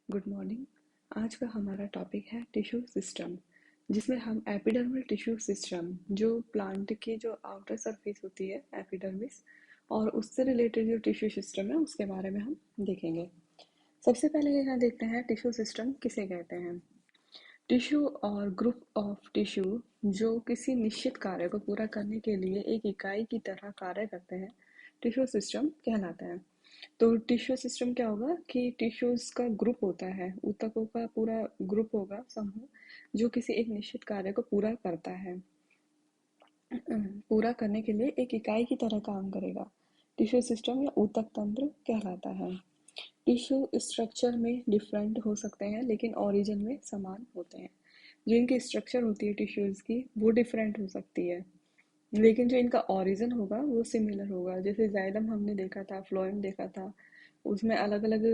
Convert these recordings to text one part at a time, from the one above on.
Good morning. आज का हमारा टॉपिक है टिश्यू सिस्टम, जिसमें हम एपिडर्मल टिश्यू सिस्टम जो प्लांट की जो आउटर सरफेस होती है एपिडर्मिस और उससे रिलेटेड जो टिश्यू सिस्टम है उसके बारे में हम देखेंगे। सबसे पहले यहाँ देखते हैं टिश्यू सिस्टम किसे कहते हैं। टिश्यू और ग्रुप ऑफ टिश्यू जो किसी निश्चित कार्य को पूरा करने के लिए एक इकाई की तरह कार्य करते हैं, टिश्यू सिस्टम कहलाते हैं। तो टिश्यू सिस्टम क्या होगा कि टिश्यूज का ग्रुप होता है, ऊतकों का पूरा ग्रुप होगा, समूह, जो किसी एक निश्चित कार्य को पूरा करता है, पूरा करने के लिए एक इकाई की तरह काम करेगा। टिश्यू सिस्टम या ऊतक तंत्र कहलाता है। टिश्यू स्ट्रक्चर में डिफरेंट हो सकते हैं लेकिन ओरिजिन में समान होते हैं। जो इनकी स्ट्रक्चर होती है टिश्यूज की वो डिफरेंट हो सकती है, लेकिन जो इनका ओरिजिन होगा वो सिमिलर होगा। जैसे जाइलम हमने देखा था, फ्लोएम देखा था, उसमें अलग अलग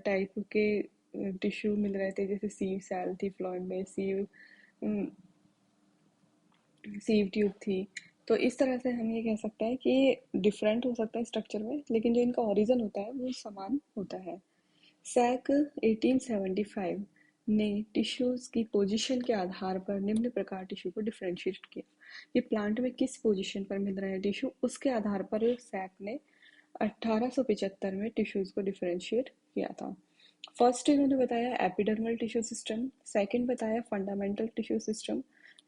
टाइप के टिश्यू मिल रहे थे। जैसे सीव सेल थी फ्लोएम में, सीव ट्यूब थी। तो इस तरह से हम ये कह सकते हैं कि डिफरेंट हो सकता है स्ट्रक्चर में, लेकिन जो इनका ओरिजिन होता है वो समान होता है। सैक 1875 ने टिश्यूज की पोजीशन के आधार पर निम्न प्रकार टिश्यू को डिफरेंशिएट किया। ये प्लांट में किस पोजीशन पर मिल रहे हैं टिश्यू, उसके आधार पर सैक ने 1875 में टिश्यूज को डिफरेंशिएट किया था। फर्स्ट इन्होंने बताया एपिडर्मल टिश्यू सिस्टम, सेकंड बताया फंडामेंटल टिश्यू सिस्टम,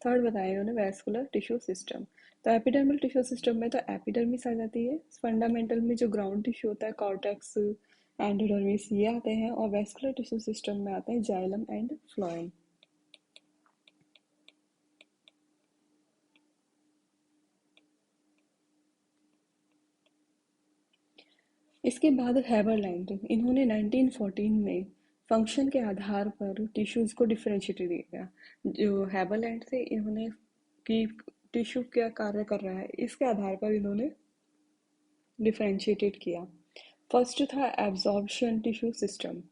थर्ड बताया इन्होंने वैस्कुलर टिश्यू सिस्टम। तो एपिडर्मल टिश्यू सिस्टम में तो एपिडर्मिस आ जाती है, फंडामेंटल में जो ग्राउंड टिश्यू होता है कॉर्टेक्स, एंडोडर्मिस, ये आते हैं, और वैस्कुलर टिश्यू सिस्टम में आते हैं जाइलम एंड फ्लोएम। इसके बाद हैबरलैंड, इन्होंने 1914 में फंक्शन के आधार पर टिश्यूज को डिफरेंशिएट किया। जो हैबरलैंड थे इन्होंने कि टिश्यू क्या कार्य कर रहा है इसके आधार पर इन्होंने डिफरेंशिएटेड किया। फर्स्ट था एब्जॉर्प्शन टिश्यू सिस्टम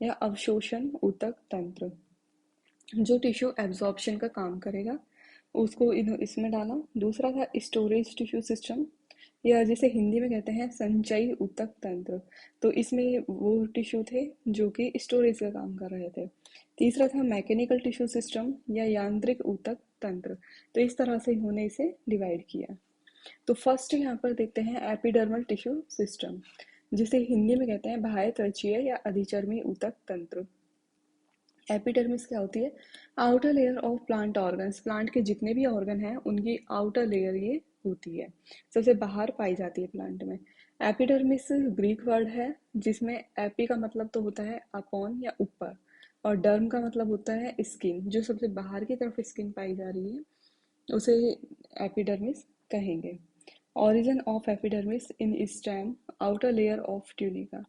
या अवशोषण ऊतक तंत्र, जो टिश्यू एब्जॉर्प्शन का काम करेगा उसको इसमें डाला। दूसरा था स्टोरेज टिश्यू सिस्टम, या जिसे हिंदी में कहते हैं संचयी ऊतक तंत्र। तो इसमें वो टिश्यू थे जो कि स्टोरेज का काम कर रहे थे। तीसरा था मैकेनिकल टिश्यू सिस्टम या यांत्रिक ऊतक तंत्र। तो इस तरह से इन्होंने इसे डिवाइड किया। तो फर्स्ट यहाँ पर देखते हैं एपिडर्मल टिश्यू सिस्टम, जिसे हिंदी में कहते हैं बाह्य त्वचीय या अधिचर्मी ऊतक तंत्र। एपिडर्मिस क्या होती है? Outer layer of plant organs, plant के जितने भी ऑर्गन हैं उनकी आउटर लेयर ये होती है, सबसे बाहर पाई जाती है प्लांट में। एपिडर्मिस ग्रीक वर्ड है, जिसमें एपी का मतलब तो होता है अपॉन या ऊपर, और डर्म का मतलब होता है स्किन। जो सबसे बाहर की तरफ स्किन पाई जा रही है उसे एपिडर्मिस कहेंगे। Origin of epidermis in stem, outer layer of tunica,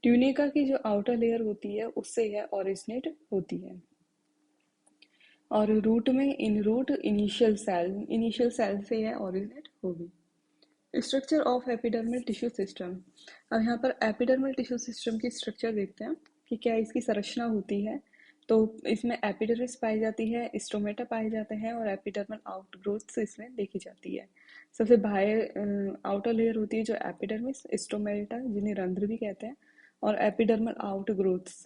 tunica की जो आउटर लेयर होती है उससे यह ओरिजिनेट होती है। और रूट में इन रूट इनिशियल सेल से यह ओरिजिनेट होगी। Structure of epidermal tissue system. अब यहाँ पर एपिडर्मल टिश्यू सिस्टम की स्ट्रक्चर देखते हैं कि क्या इसकी संरचना होती है। तो इसमें एपिडर्मिस पाई जाती है, स्टोमेटा पाए जाते हैं, और एपिडर्मल आउटग्रोथ्स इसमें देखी जाती है। सबसे बाहर आउटर लेयर होती है जो एपिडर्मिस, स्टोमेटा जिन्हें रंध्र भी कहते हैं, और एपिडर्मल आउटग्रोथ्स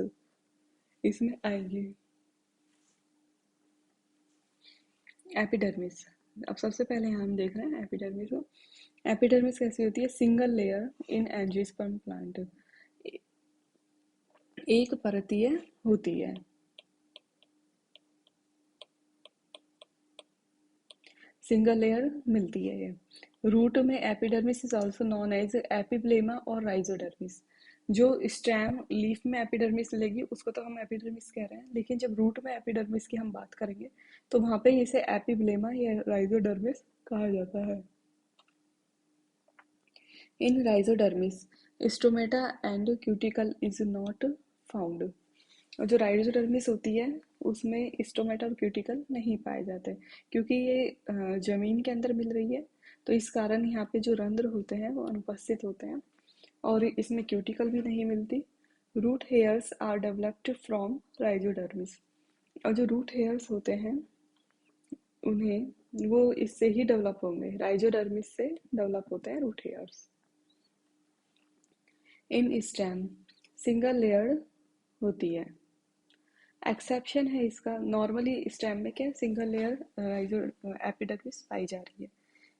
इसमें आएंगे। एपिडर्मिस, अब सबसे पहले यहाँ हम देख रहे हैं एपिडर्मिस को। एपिडर्मिस कैसी होती है? Single layer in angiosperm plant, एक परतीय होती है। सिंगल लेयर मिलती है ये। रूट में epidermis is also known as epiblema और राइजोडर्मिस। जो स्टेम लीफ में एपिडर्मिस मिलेगी उसको तो हम एपिडर्मिस कह रहे हैं, लेकिन जब रूट में एपिडर्मिस की हम बात करेंगे तो वहां पे इसे एपिब्लेमा या राइजोडर्मिस कहा जाता है। In rhizodermis, stomata and cuticle is not found। और जो राइजोडर्मिस होती है उसमें स्टोमेटा और क्यूटिकल नहीं पाए जाते, क्योंकि ये जमीन के अंदर मिल रही है। तो इस कारण यहाँ पे जो रंध्र होते हैं वो अनुपस्थित होते हैं, और इसमें क्यूटिकल भी नहीं मिलती। Root hairs are developed from rhizodermis, और जो रूट हेयर्स होते हैं उन्हें वो इससे ही डेवलप होंगे, राइजोडर्मिस से डेवलप होते हैं रूट हेयर्स। इन स्टेम, सिंगल लेयर्ड होती है। एक्सेप्शन है इसका, नॉर्मली स्टेम में क्या सिंगल लेयर जो एपिडर्मिस पाई जा रही है,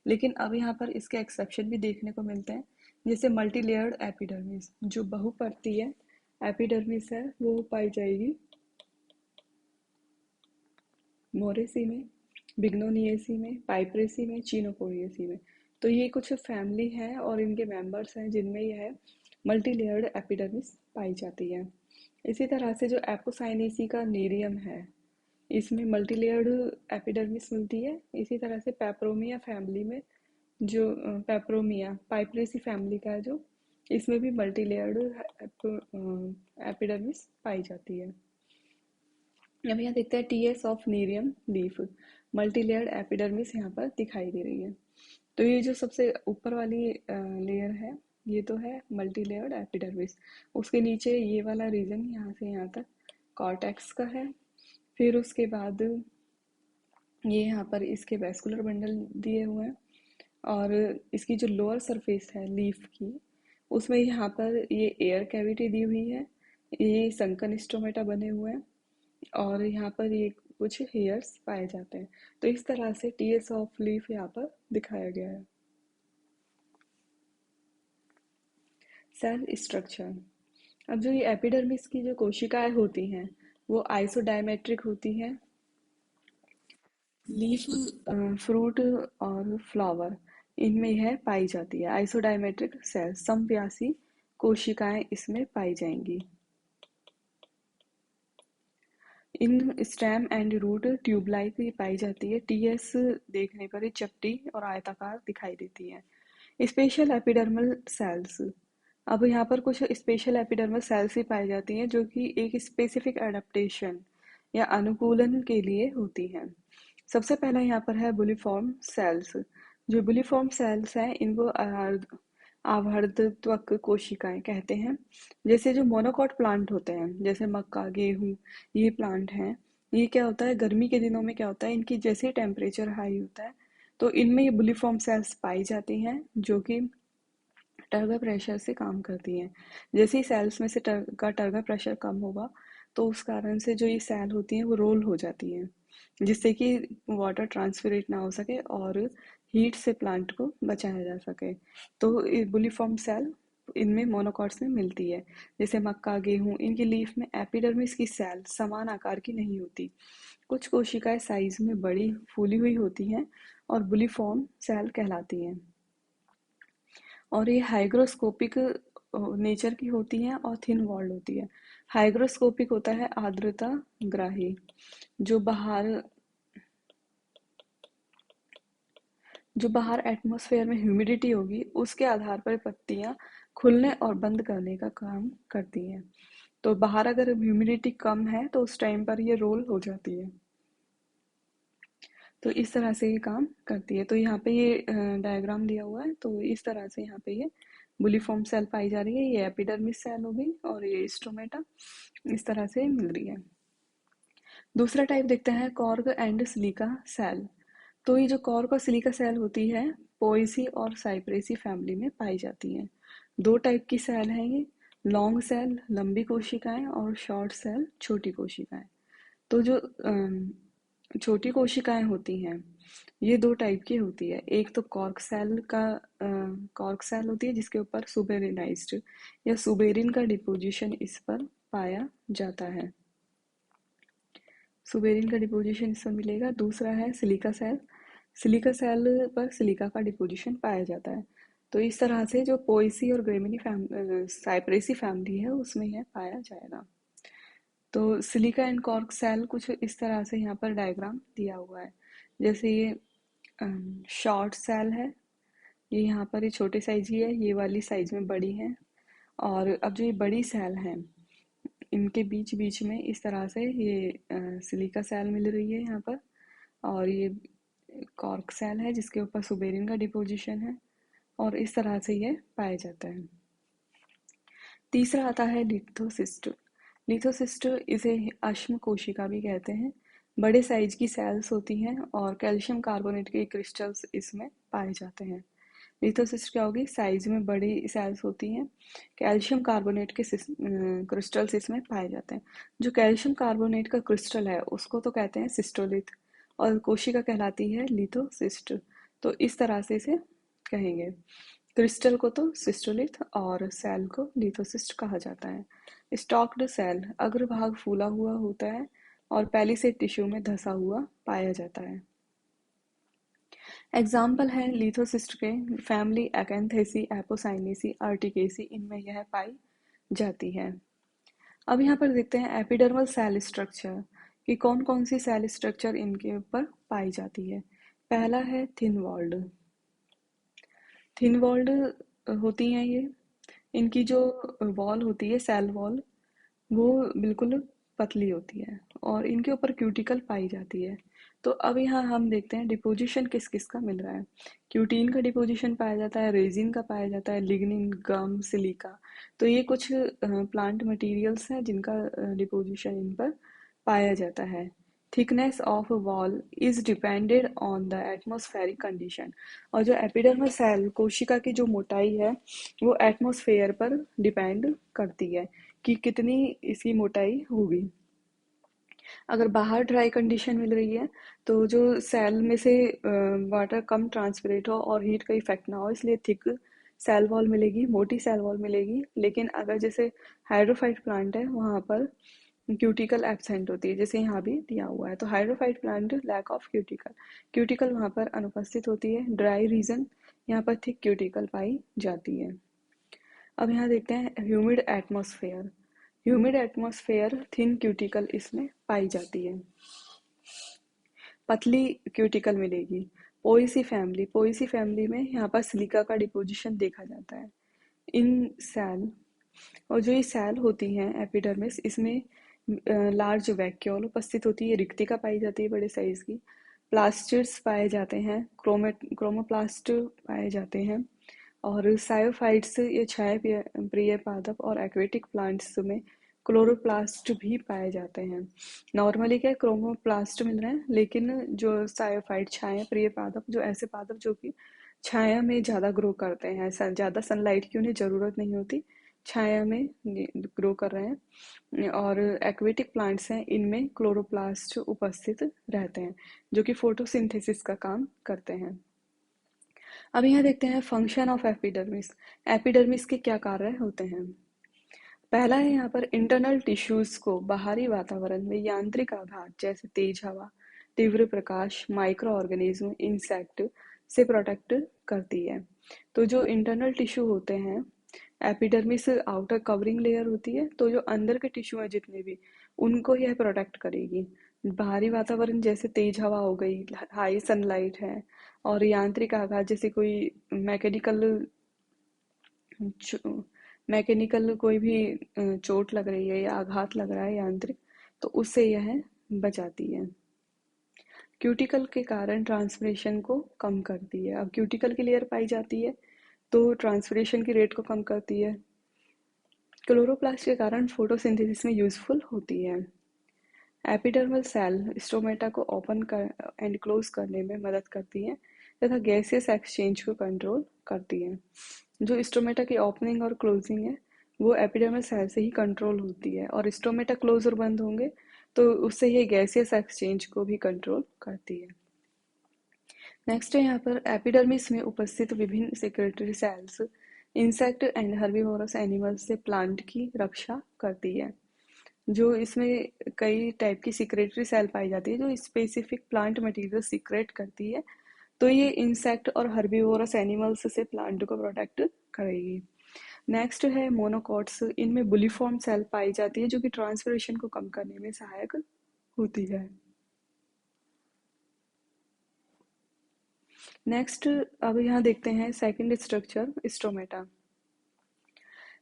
लेकिन अब यहाँ पर इसके एक्सेप्शन भी देखने को मिलते हैं, जैसे मल्टी लेयर्ड एपिडर्मिस, जो बहुपर्ती है एपिडर्मिस है वो पाई जाएगी मोरेसी में, बिग्नोनिएसी में, पाइपरेसी में, चीनोकोरिएसी में। तो ये कुछ फैमिली है और इनके मेंबर्स हैं जिनमें यह मल्टी लेयर्ड एपिडर्मिस पाई जाती है। इसी तरह से जो एपोसाइनेसी का नीरियम है, इसमें मल्टी लेयर्ड एपिडर्मिस मिलती है। इसी तरह से पेपरोमिया फैमिली में जो पेपरोमिया पाइपरेसी फैमिली का है, जो इसमें भी मल्टी लेयर्ड एपिडर्मिस पाई जाती है। अब यहाँ देखते हैं TS of nerium leaf, multi layered epidermis यहाँ पर दिखाई दे रही है। तो ये जो सबसे ऊपर वाली लेयर है, ये तो है मल्टी लेयर्ड एपिडर्मिस। उसके नीचे ये वाला रीजन यहाँ से यहाँ तक कॉर्टेक्स का है। फिर उसके बाद ये यहाँ पर इसके वेस्कुलर बंडल दिए हुए हैं, और इसकी जो लोअर सरफेस है लीफ की, उसमें यहाँ पर ये एयर कैविटी दी हुई है, ये संकन स्टोमेटा बने हुए हैं, और यहाँ पर ये कुछ हेयर्स पाए जाते हैं। तो इस तरह से टीएस ऑफ लीफ यहाँ पर दिखाया गया है। Cell structure. अब जो ये एपिडर्मिस की जो कोशिकाएं होती हैं वो आइसोडायमेट्रिक होती हैं। लीफ, फ्रूट और फ्लावर, इनमें यह पाई जाती है आइसोडायमेट्रिक सेल, समव्यासी कोशिकाएं इसमें पाई जाएंगी। इन स्टेम एंड रूट ट्यूबलाइक ये पाई जाती है। टीएस देखने पर ये चपटी और आयताकार दिखाई देती है। Special epidermal cells. अब यहाँ पर कुछ स्पेशल एपिडर्मल सेल्स ही पाई जाती हैं जो कि एक स्पेसिफिक एडेप्टेशन या अनुकूलन के लिए होती हैं। सबसे पहला यहाँ पर है बुलिफॉर्म सेल्स। जो बुलिफॉर्म सेल्स हैं इनको आवर्धत्वक कोशिकाएं कहते हैं। जैसे जो मोनोकॉट प्लांट होते हैं, जैसे मक्का, गेहूं, ये प्लांट हैं, ये क्या होता है गर्मी के दिनों में क्या होता है, इनकी जैसे टेम्परेचर हाई होता है तो इनमें ये बुलिफॉर्म सेल्स पाई जाती हैं जो कि टर्गर प्रेशर से काम करती हैं। जैसे ही सेल्स में से टर्गर प्रेशर कम होगा तो उस कारण से जो ये सेल होती हैं वो रोल हो जाती हैं, जिससे कि वाटर ट्रांसफरेट ना हो सके और हीट से प्लांट को बचाया जा सके। तो बुलिफॉर्म सेल इनमें मोनोकॉट्स में मिलती है। जैसे मक्का, गेहूं, इनकी लीफ में एपिडर्मिस की सेल समान आकार की नहीं होती। कुछ कोशिकाएं साइज में बड़ी फूली हुई होती हैं और बुलिफॉर्म सेल कहलाती हैं, और ये हाइग्रोस्कोपिक नेचर की होती हैं और थिन वॉल्ड होती है। हाइग्रोस्कोपिक होता है आर्द्रता ग्राही, जो बाहर एटमॉस्फेयर में ह्यूमिडिटी होगी उसके आधार पर पत्तियां खुलने और बंद करने का काम करती हैं। तो बाहर अगर ह्यूमिडिटी कम है तो उस टाइम पर ये रोल हो जाती है। तो इस तरह से ये काम करती है। तो यहाँ पे ये डायग्राम दिया हुआ है, तो इस तरह से यहाँ पे ये बुलिफॉर्म सेल पाई जा रही है। ये एपिडर्मिस सेल हो गई और ये स्टोमेटा इस तरह से मिल रही है। दूसरा टाइप देखते हैं कॉर्क एंड सिलिका सेल। तो ये जो कॉर्क और सिलिका सेल होती है पोएसी और साइप्रेसी फैमिली में पाई जाती हैं। दो टाइप की सेल हैं ये, लॉन्ग सेल लंबी कोशिकाएं और शॉर्ट सेल छोटी कोशिकाएं। तो जो छोटी कोशिकाएं होती हैं ये दो टाइप की होती है। एक तो कॉर्क सेल होती है जिसके ऊपर सुबेरिनाइज्ड या सुबेरिन का डिपोजिशन इस पर पाया जाता है, सुबेरिन का डिपोजिशन इस पर मिलेगा। दूसरा है सिलिका सेल, सिलिका सेल पर सिलिका का डिपोजिशन पाया जाता है। तो इस तरह से जो पोएसी और ग्रेमिनी साइप्रेसी फैमिली है उसमें यह पाया जाएगा। तो सिलिका एंड कॉर्क सेल कुछ इस तरह से यहाँ पर डायग्राम दिया हुआ है। जैसे ये शॉर्ट सेल है, ये यहाँ पर ये छोटे साइज की है, ये वाली साइज में बड़ी है। और अब जो ये बड़ी सेल है इनके बीच बीच में इस तरह से ये सिलिका सेल मिल रही है यहाँ पर, और ये कॉर्क सेल है जिसके ऊपर सुबेरिन का डिपोजिशन है, और इस तरह से ये पाया जाता है। तीसरा आता है लिथोसिस्ट। लिथोसिस्ट इसे अश्म कोशिका भी कहते हैं। बड़े साइज की सेल्स होती हैं और कैल्शियम कार्बोनेट के क्रिस्टल्स इसमें पाए जाते हैं। लिथोसिस्ट क्या होगी, साइज में बड़ी सेल्स होती हैं, कैल्शियम कार्बोनेट के क्रिस्टल्स इसमें पाए जाते हैं। जो कैल्शियम कार्बोनेट का क्रिस्टल है उसको तो कहते हैं सिस्टोलिथ, और कोशिका कहलाती है लिथोसिस्ट। तो इस तरह से इसे कहेंगे, क्रिस्टल को तो सिस्टोलिथ और सेल को लिथोसिस्ट कहा जाता है। स्टॉक्ड सेल, अग्रभाग फूला हुआ होता है और पैलिसेड टिश्यू में धंसा हुआ पाया जाता है। एग्जाम्पल है लिथोसिस्ट के, फैमिली एकेंथेसी, एपोसाइनेसी, आर्टिकेसी, इनमें यह पाई जाती है। अब यहाँ पर देखते हैं एपिडर्मल सेल स्ट्रक्चर कि कौन कौन सी सेल स्ट्रक्चर इनके ऊपर पाई जाती है। पहला है थिन वॉल्ड। थिन वॉल्ड होती हैं ये, इनकी जो वॉल होती है, सेल वॉल, वो बिल्कुल पतली होती है और इनके ऊपर क्यूटिकल पाई जाती है। तो अब यहाँ हम देखते हैं डिपोजिशन किस किस का मिल रहा है। क्यूटीन का डिपोजिशन पाया जाता है, रेजिन का पाया जाता है, लिग्निन, गम, सिलिका। तो ये कुछ प्लांट मटेरियल्स हैं जिनका डिपोजिशन इन पर पाया जाता है। Thickness of wall is depended on the atmospheric condition. और जो एपिडर्मल सेल कोशिका की जो मोटाई है वो एटमॉस्फेयर पर डिपेंड करती है कि कितनी इसकी मोटाई होगी। अगर बाहर ड्राई कंडीशन मिल रही है तो जो सेल में से वाटर कम ट्रांसपरेट हो और हीट का इफेक्ट ना हो, इसलिए थिक सेल वॉल मिलेगी, मोटी सेल वॉल मिलेगी। लेकिन अगर जैसे हाइड्रोफाइट प्लांट है वहाँ पर क्यूटिकल एब्सेंट होती है, जैसे यहाँ भी दिया हुआ है। तो hydrophyte plant, lack of cuticle, cuticle वहाँ पर अनुपस्थित होती है। ड्राई रीजन, यहाँ पर थिक क्यूटिकल पाई जाती है। अब यहाँ देखते हैं humid atmosphere. Humid atmosphere, thin cuticle इसमें पाई जाती है, पतली क्यूटिकल मिलेगी। पोएसी फैमिली में यहाँ पर सिलिका का डिपोजिशन देखा जाता है। इन सेल, और जो ये सेल होती हैं एपिडर्मिस, इसमें लार्ज वैक्यूल उपस्थित होती है, रिक्तिका पाई जाती है बड़े साइज की। प्लास्टिड्स पाए जाते हैं, क्रोमोप्लास्ट पाए जाते हैं, और सायोफाइट्स, ये छाया प्रिय पादप और एक्वेटिक प्लांट्स में क्लोरोप्लास्ट भी पाए जाते हैं। नॉर्मली क्या क्रोमोप्लास्ट मिल रहे हैं, लेकिन जो सायोफाइट, छाया प्रिय पादप, जो ऐसे पादप जो कि छाया में ज़्यादा ग्रो करते हैं, ज़्यादा सनलाइट की उन्हें ज़रूरत नहीं होती, छाया में ग्रो कर रहे हैं, और एक्वेटिक प्लांट्स हैं, इनमें क्लोरोप्लास्ट उपस्थित रहते हैं जो कि फोटोसिंथेसिस का काम करते हैं। अब यहाँ देखते हैं फंक्शन ऑफ एपिडर्मिस। एपिडर्मिस के क्या कार्य होते हैं। पहला है यहाँ पर इंटरनल टिश्यूज को बाहरी वातावरण में यांत्रिक आघात जैसे तेज हवा, तीव्र प्रकाश, माइक्रो ऑर्गेनिज्म, इंसेक्ट से प्रोटेक्ट करती है। तो जो इंटरनल टिश्यू होते हैं, एपिडर्मिस आउटर कवरिंग लेयर होती है, तो जो अंदर के टिश्यू है जितने भी, उनको यह प्रोटेक्ट करेगी। बाहरी वातावरण जैसे तेज हवा हो गई, हाई सनलाइट है, और यांत्रिक आघात जैसे कोई मैकेनिकल मैकेनिकल कोई भी चोट लग रही है या आघात लग रहा है यांत्रिक, तो उससे यह बचाती है। क्यूटिकल के कारण ट्रांसपिरेशन को कम करती है। अब क्यूटिकल की लेयर पाई जाती है तो ट्रांसपिरेशन की रेट को कम करती है। क्लोरोप्लास्ट के कारण फोटोसिंथेसिस में यूजफुल होती है। एपिडर्मल सेल स्टोमेटा को ओपन कर एंड क्लोज करने में मदद करती है तथा गैसियस एक्सचेंज को कंट्रोल करती है। जो स्टोमेटा की ओपनिंग और क्लोजिंग है वो एपिडर्मल सेल से ही कंट्रोल होती है, और स्टोमेटा क्लोज और बंद होंगे तो उससे ये गैसियस एक्सचेंज को भी कंट्रोल करती है। नेक्स्ट है यहाँ पर एपिडर्मिस में उपस्थित विभिन्न secretory cells insect and herbivorous animals से प्लांट की रक्षा करती है। जो इसमें कई टाइप की सिक्रेटरी सेल पाई जाती है जो स्पेसिफिक प्लांट मटेरियल सीक्रेट करती है, तो ये इंसेक्ट और हर्बीवोरस एनिमल्स से प्लांट को प्रोटेक्ट करेगी। नेक्स्ट है मोनोकॉट्स। इनमें बुलीफॉर्म सेल पाई जाती है जो कि ट्रांसपिरेशन को कम करने में सहायक होती है। नेक्स्ट, अब यहाँ देखते हैं सेकंड स्ट्रक्चर, स्टोमेटा।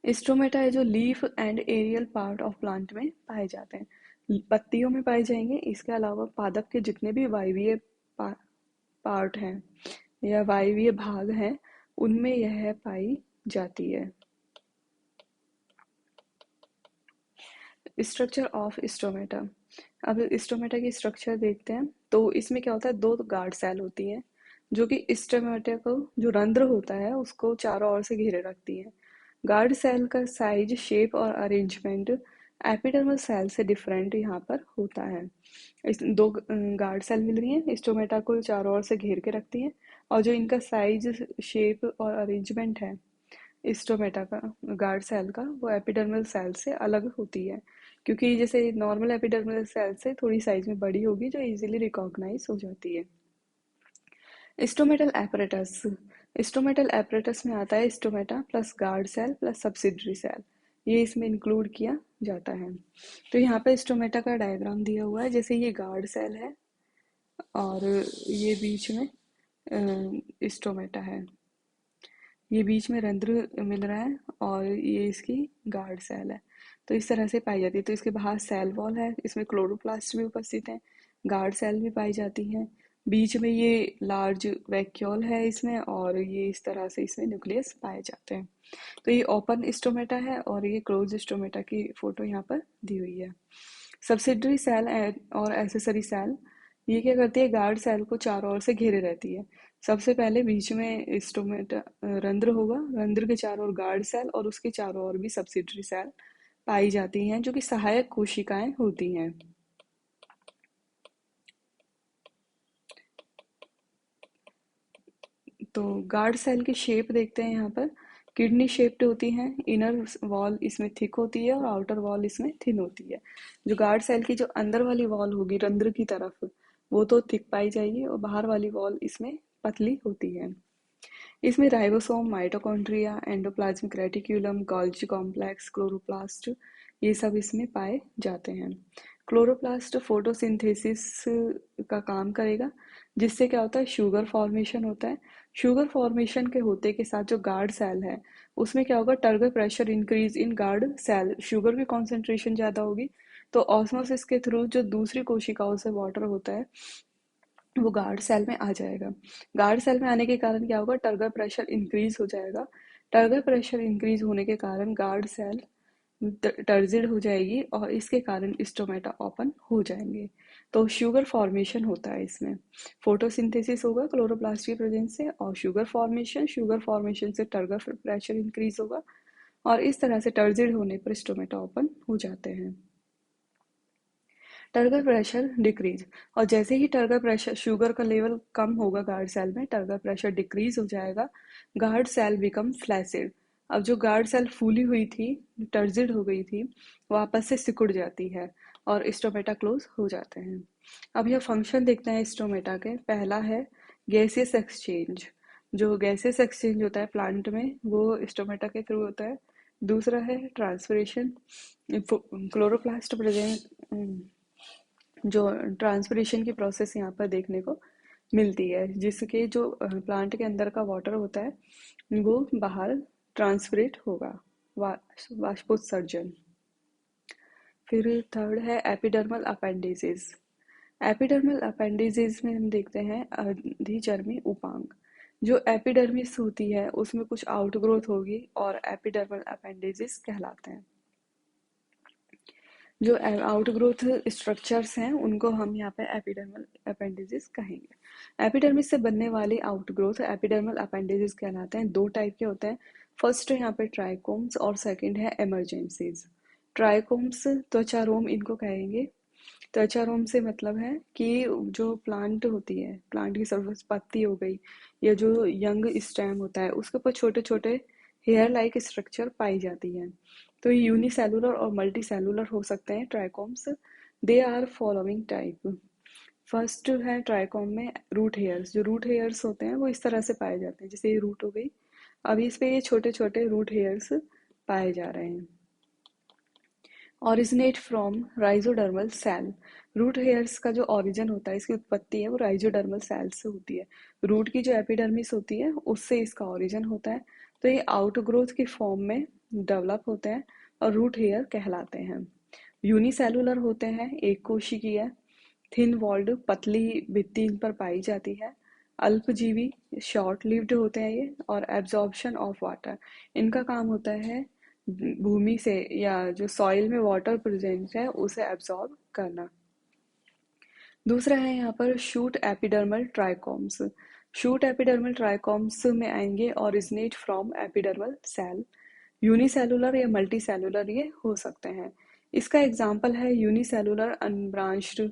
स्टोमेटा है जो leaf and aerial part of plant में पाए जाते हैं, पत्तियों में पाए जाएंगे। इसके अलावा पादप के जितने भी वायवीय पार्ट हैं या वायवीय भाग हैं उनमें यह पाई जाती है। Structure of stomata. अब स्टोमेटा की स्ट्रक्चर देखते हैं तो इसमें क्या होता है, दो गार्ड सेल होती है, जो कि स्टोमेटा को, जो रंध्र होता है, उसको चारों ओर से घेरे रखती है। गार्ड सेल का साइज, शेप और अरेंजमेंट एपिडर्मल सेल से डिफरेंट यहाँ पर होता है। इस दो गार्ड सेल मिल रही हैं, स्टोमेटा को चारों ओर से घेर के रखती हैं, और जो इनका साइज, शेप और अरेंजमेंट है स्टोमेटा का, गार्ड सेल का, वो एपिडर्मल सेल से अलग होती है, क्योंकि जैसे नॉर्मल एपिडर्मल सेल से थोड़ी साइज में बड़ी होगी, जो इजीली रिकॉग्नाइज हो जाती है। स्टोमेटल एपरेटस, स्टोमेटल एपरेटस में आता है stomata plus guard cell plus subsidiary cell, ये इसमें इंक्लूड किया जाता है। तो यहाँ पे स्टोमेटा का डायग्राम दिया हुआ है, जैसे ये गार्ड सेल है और ये बीच में स्टोमेटा है, ये बीच में रंध्र मिल रहा है और ये इसकी गार्ड सेल है। तो इस तरह से पाई जाती है। तो इसके बाहर सेल वॉल है, इसमें क्लोरोप्लास्ट भी उपस्थित है, गार्ड सेल भी पाई जाती हैं। बीच में ये लार्ज वैक्यूल है इसमें, और ये इस तरह से इसमें न्यूक्लियस पाए जाते हैं। तो ये ओपन स्टोमेटा है और ये क्लोज स्टोमेटा की फोटो यहाँ पर दी हुई है। सब्सिडरी सेल और एसेसरी सेल, ये क्या करती है, गार्ड सेल को चारों ओर से घेरे रहती है। सबसे पहले बीच में स्टोमेटा रंध्र होगा, रंध्र के चारों ओर गार्ड सेल और उसके चारों ओर भी सब्सिडरी सेल पाई जाती हैं, जो कि सहायक कोशिकाएं होती हैं। तो गार्ड सेल की शेप देखते हैं यहाँ पर, किडनी शेप्ड होती हैं, इनर वॉल इसमें थिक होती है और आउटर वॉल इसमें थिन होती है। जो गार्ड सेल की जो अंदर वाली वॉल होगी रंध्र की तरफ, वो तो थिक पाई जाएगी, और बाहर वाली वॉल इसमें पतली होती है। इसमें ribosome, mitochondria, endoplasmic reticulum, Golgi complex, chloroplast, ये सब इसमें पाए जाते हैं। क्लोरोप्लास्ट फोटोसिंथेसिस का काम करेगा, जिससे क्या होता है, शुगर फॉर्मेशन होता है। शुगर फॉर्मेशन के होते के साथ जो गार्ड सेल है, उसमें क्या होगा, turgor pressure increase in guard cell, sugar की कॉन्सेंट्रेशन ज़्यादा होगी, तो ऑस्मोसिस के थ्रू जो दूसरी कोशिकाओं से वाटर होता है, वो गार्ड सेल में आ जाएगा। गार्ड सेल में आने के कारण क्या होगा, टर्गर प्रेशर इंक्रीज हो जाएगा। टर्गर प्रेशर इंक्रीज होने के कारण गार्ड सेल टर्जिड हो जाएगी, और इसके कारण स्टोमेटा ओपन हो जाएंगे। तो शुगर फॉर्मेशन होता है इसमें, फोटोसिंथेसिस होगा क्लोरोप्लास्ट की प्रेजेंस से, और शुगर फॉर्मेशन से टर्गर प्रेशर इंक्रीज होगा, और इस तरह से टर्जिड होने पर स्टोमेटा ओपन हो जाते हैं। टर्गर प्रेशर डिक्रीज, और जैसे ही टर्गर प्रेशर, शुगर का लेवल कम होगा गार्ड सेल में, टर्गर प्रेशर डिक्रीज हो जाएगा, गार्ड सेल बिकम फ्लैसिड। अब जो गार्ड सेल फूली हुई थी, टर्जिड हो गई थी, वापस से सिकुड़ जाती है और स्टोमेटा क्लोज हो जाते हैं। अब यह फंक्शन देखते हैं स्टोमेटा के। पहला है गैसियस एक्सचेंज, जो गैसियस एक्सचेंज होता है प्लांट में, वो स्टोमेटा के थ्रू होता है। दूसरा है ट्रांसपिरेशन, क्लोरोप्लास्ट प्रेजेंट, जो ट्रांसपिरेशन की प्रोसेस यहाँ पर देखने को मिलती है, जिसके जो प्लांट के अंदर का वाटर होता है वो बाहर ट्रांसपिरेट होगा, वाष्पोत्सर्जन। फिर थर्ड है एपिडर्मल अपेंडिसेस। एपिडर्मल अपेंडिसेस में हम देखते हैं अधिचर्मी उपांग। जो एपिडर्मिस होती है उसमें कुछ आउटग्रोथ होगी और एपिडर्मल अपेंडिसेस कहलाते हैं। जो आउटग्रोथ स्ट्रक्चर्स हैं उनको हम यहाँ पे एपिडर्मल अपेंडिसेस कहेंगे। एपिडर्मिस से बनने वाले आउटग्रोथ एपिडर्मल अपेंडिसेस कहलाते हैं। दो टाइप के होते हैं, फर्स्ट यहाँ पे ट्राइकोम्स और सेकंड है इमरजेंसीज। ट्राइकोम्स त्वचारोम इनको कहेंगे। त्वचारोम से मतलब है कि जो प्लांट होती है, प्लांट की सर्फेस, पत्ती हो गई या जो यंग स्टेम होता है, उसके ऊपर छोटे छोटे हेयर लाइक स्ट्रक्चर पाई जाती है। तो ये यूनिसेलुलर और मल्टी सेलुलर हो सकते हैं trichomes. They are following type. First है ट्राइकोम में रूट हेयर्स। जो रूट हेयर्स होते हैं वो इस तरह से पाए जाते हैं, जैसे ये रूट हो गई, अब इस पे ये छोटे छोटे रूट हेयर्स पाए जा रहे हैं। Originate from rhizodermal cell. Root hairs का जो ओरिजिन होता है, इसकी उत्पत्ति है, वो राइजोडर्मल सेल से होती है। रूट की जो एपिडर्मिस होती है उससे इसका ओरिजिन होता है। तो ये आउटग्रोथ की फॉर्म में डेवलप होते हैं और रूट हेयर कहलाते हैं। यूनिसेलुलर होते हैं, एक कोशिकीय, थिन वॉल्ड, पतली भित्ति इन पर पाई जाती है। अल्पजीवी, शॉर्ट लिव्ड होते हैं ये, और एब्जॉर्प्शन ऑफ वाटर, इनका काम होता है भूमि से या जो सॉइल में वाटर प्रेजेंट है उसे एब्जॉर्ब करना। दूसरा है यहाँ पर shoot epidermal trichomes. Shoot epidermal trichomes में आएंगे originate from epidermal cell, unicellular या मल्टी सेलुलर ये हो सकते हैं। इसका एग्जाम्पल है यूनिसेलुलर अनब्रांच्ड,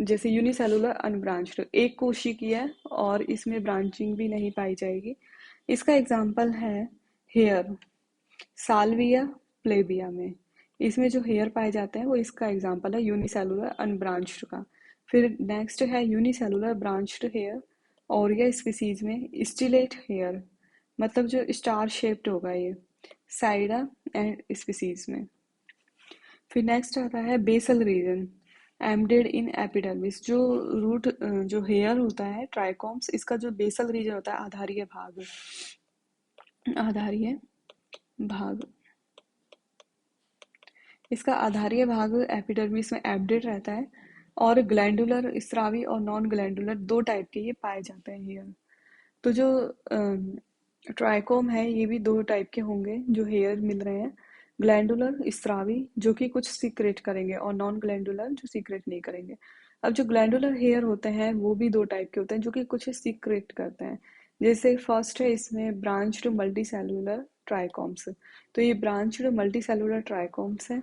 जैसे यूनिसेलुलर अनब्रांच्ड एक कोशिकीय है और इसमें ब्रांचिंग भी नहीं पाई जाएगी। इसका एग्जाम्पल है हेयर, साल्विया प्लेबिया में इसमें जो हेयर पाए जाते हैं वो इसका एग्जाम्पल है यूनिसेलुलर अनब्रांच्ड का। फिर नेक्स्ट है यूनिसेलुलर ब्रांच्ड हेयर ओरिया स्पीसीज में स्टिलेट हेयर, मतलब जो स्टार शेप्ड होगा ये साइडा एंड स्पीसीज में। फिर नेक्स्ट आता है basal region embedded in epidermis, जो रूट जो हेयर होता है ट्राइकोम्स, इसका जो बेसल रीजन होता है आधारीय भाग, आधारीय भाग, इसका आधारीय भाग एपिडर्मिस में एम्बेडेड रहता है। और ग्लैंडुलर, स्रावी और नॉन ग्लैंडुलर दो टाइप के ये पाए जाते हैं हेयर। तो जो ट्राइकोम है ये भी दो टाइप के होंगे जो हेयर मिल रहे हैं, ग्लैंडुलर स्रावी जो कि कुछ सीक्रेट करेंगे और नॉन ग्लैंडुलर जो सीक्रेट नहीं करेंगे। अब जो ग्लैंडुलर हेयर होते हैं वो भी दो टाइप के होते हैं जो कि कुछ सीक्रेट करते हैं। जैसे फर्स्ट है इसमें ब्रांच्ड मल्टी सेलुलर ट्राइकोम्स, तो ये ब्रांच्ड मल्टी सेलुलर ट्राइकोम्स है।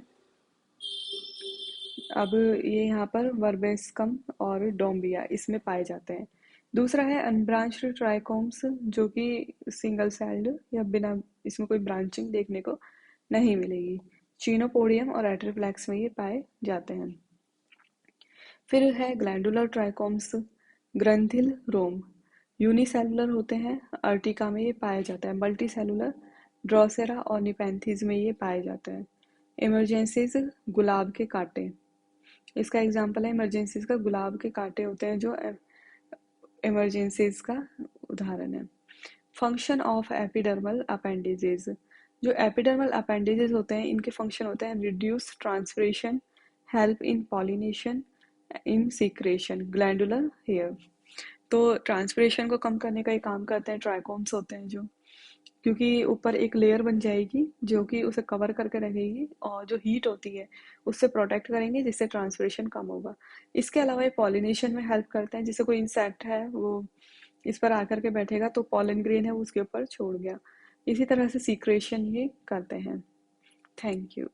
अब ये यहाँ पर वर्बेस्कम और डोम्बिया इसमें पाए जाते हैं। दूसरा है अनब्रांच्ड ट्राइकोम्स जो कि सिंगल सेल्ड या बिना, इसमें कोई ब्रांचिंग देखने को नहीं मिलेगी। चीनोपोडियम और एट्रिफ्लैक्स में ये पाए जाते हैं। फिर है ग्लैंडुलर ट्राइकोम्स, ग्रंथिल रोम यूनिसेलुलर होते हैं, अर्टिका में ये पाया जाता है। मल्टी सेलुलर ड्रोसेरा और निपेंथीज में ये पाए जाते हैं। इमरजेंसीज गुलाब के कांटे, इसका एग्जाम्पल है इमरजेंसीज का गुलाब के कांटे होते हैं जो इमरजेंसीज का उदाहरण है। फंक्शन ऑफ एपिडर्मल अपेंडेजेस, जो एपिडर्मल अपेंडेजेस होते हैं इनके फंक्शन होते हैं reduce transpiration, help in pollination, in secretion, glandular hair. तो ट्रांसपिरेशन को कम करने का ही काम करते हैं ट्राइकोम्स होते हैं जो, क्योंकि ऊपर एक लेयर बन जाएगी जो कि उसे कवर करके रखेगी और जो हीट होती है उससे प्रोटेक्ट करेंगे जिससे ट्रांसपिरेशन कम होगा। इसके अलावा ये पॉलिनेशन में हेल्प करते हैं, जैसे कोई इंसेक्ट है वो इस पर आकर के बैठेगा तो पॉलन ग्रेन है वो उसके ऊपर छोड़ गया, इसी तरह से सीक्रेशन ये करते हैं। Thank you.